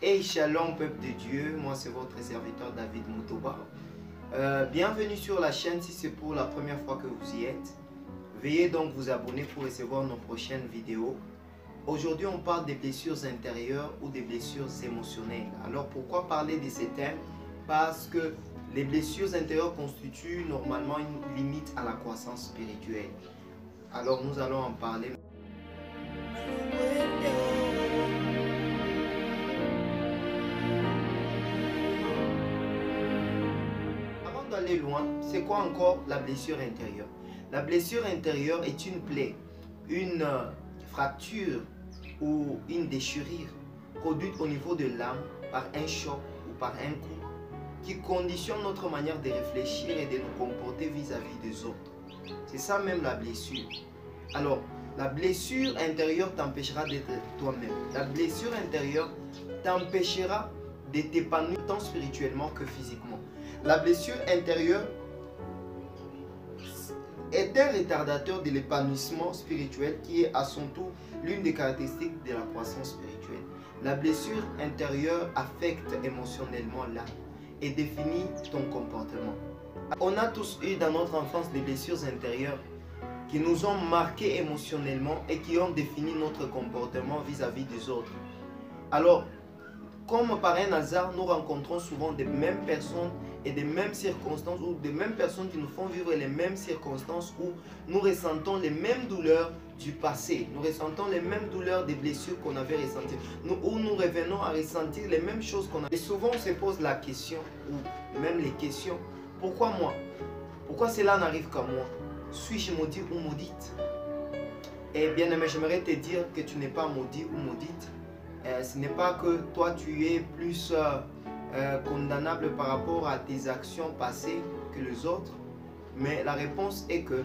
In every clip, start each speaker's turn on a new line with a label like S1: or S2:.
S1: Hey shalom peuple de Dieu, moi c'est votre serviteur David Motoba. Bienvenue sur la chaîne si c'est pour la première fois que vous y êtes. Veuillez donc vous abonner pour recevoir nos prochaines vidéos. Aujourd'hui on parle des blessures intérieures ou des blessures émotionnelles. Alors pourquoi parler de ces thèmes? Parce que les blessures intérieures constituent normalement une limite à la croissance spirituelle. Alors nous allons en parler. Avant d'aller loin, c'est quoi encore la blessure intérieure? La blessure intérieure est une plaie, une fracture ou une déchirure produite au niveau de l'âme par un choc ou par un coup qui conditionne notre manière de réfléchir et de nous comporter vis-à-vis des autres. C'est ça même la blessure. Alors, la blessure intérieure t'empêchera d'être toi-même. La blessure intérieure t'empêchera de t'épanouir tant spirituellement que physiquement. La blessure intérieure est un retardateur de l'épanouissement spirituel qui est à son tour l'une des caractéristiques de la croissance spirituelle. La blessure intérieure affecte émotionnellement l'âme et définit ton comportement. On a tous eu dans notre enfance des blessures intérieures qui nous ont marqués émotionnellement et qui ont défini notre comportement vis-à-vis des autres. Alors, comme par un hasard, nous rencontrons souvent des mêmes personnes et des mêmes circonstances ou des mêmes personnes qui nous font vivre les mêmes circonstances où nous ressentons les mêmes douleurs du passé. Nous ressentons les mêmes douleurs des blessures qu'on avait ressenties. Où nous revenons à ressentir les mêmes choses qu'on a. Et souvent on se pose la question, ou même les questions, pourquoi moi? Pourquoi cela n'arrive qu'à moi? Suis-je maudit ou maudite? Et bien aimé, j'aimerais te dire que tu n'es pas maudit ou maudite. Ce n'est pas que toi tu es plus condamnable par rapport à tes actions passées que les autres, mais la réponse est que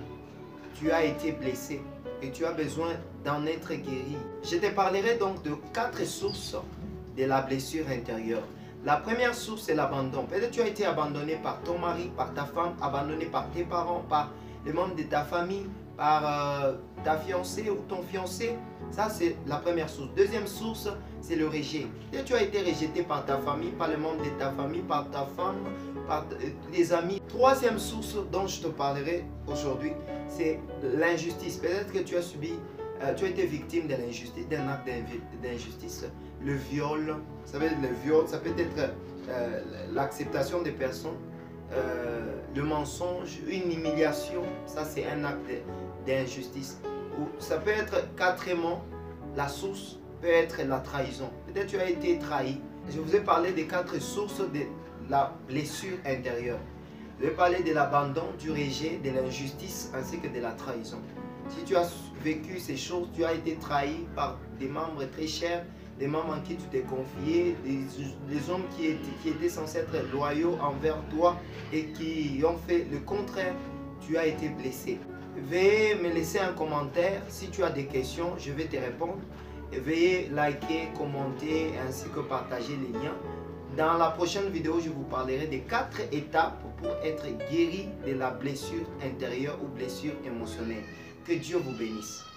S1: tu as été blessé et tu as besoin d'en être guéri. Je te parlerai donc de 4 sources de la blessure intérieure. La première source, c'est l'abandon. Peut-être tu as été abandonné par ton mari, par ta femme, abandonné par tes parents, par les membres de ta famille, par ta fiancée ou ton fiancé. Ça, c'est la première source. Deuxième source, c'est le rejet. Peut-être tu as été rejeté par ta famille, par les membres de ta famille, par ta femme, par les amis. Troisième source dont je te parlerai aujourd'hui, c'est l'injustice. Peut-être que tu as subi, tu as été victime de l'injustice, d'un acte d'injustice. Le viol, ça veut dire le viol, ça peut être l'acceptation des personnes, le mensonge, une humiliation, ça c'est un acte d'injustice. Ou ça peut être quatrièmement, la source peut être la trahison. Peut-être tu as été trahi. Je vous ai parlé des 4 sources de la blessure intérieure. Je vais parler de l'abandon, du rejet, de l'injustice ainsi que de la trahison. Si tu as vécu ces choses, tu as été trahi par des membres très chers, des membres en qui tu t'es confié, des hommes qui étaient censés être loyaux envers toi et qui ont fait le contraire, tu as été blessé. Veuillez me laisser un commentaire. Si tu as des questions, je vais te répondre. Et veuillez liker, commenter ainsi que partager les liens. Dans la prochaine vidéo, je vous parlerai des 4 étapes pour être guéri de la blessure intérieure ou blessure émotionnelle. Que Dieu vous bénisse.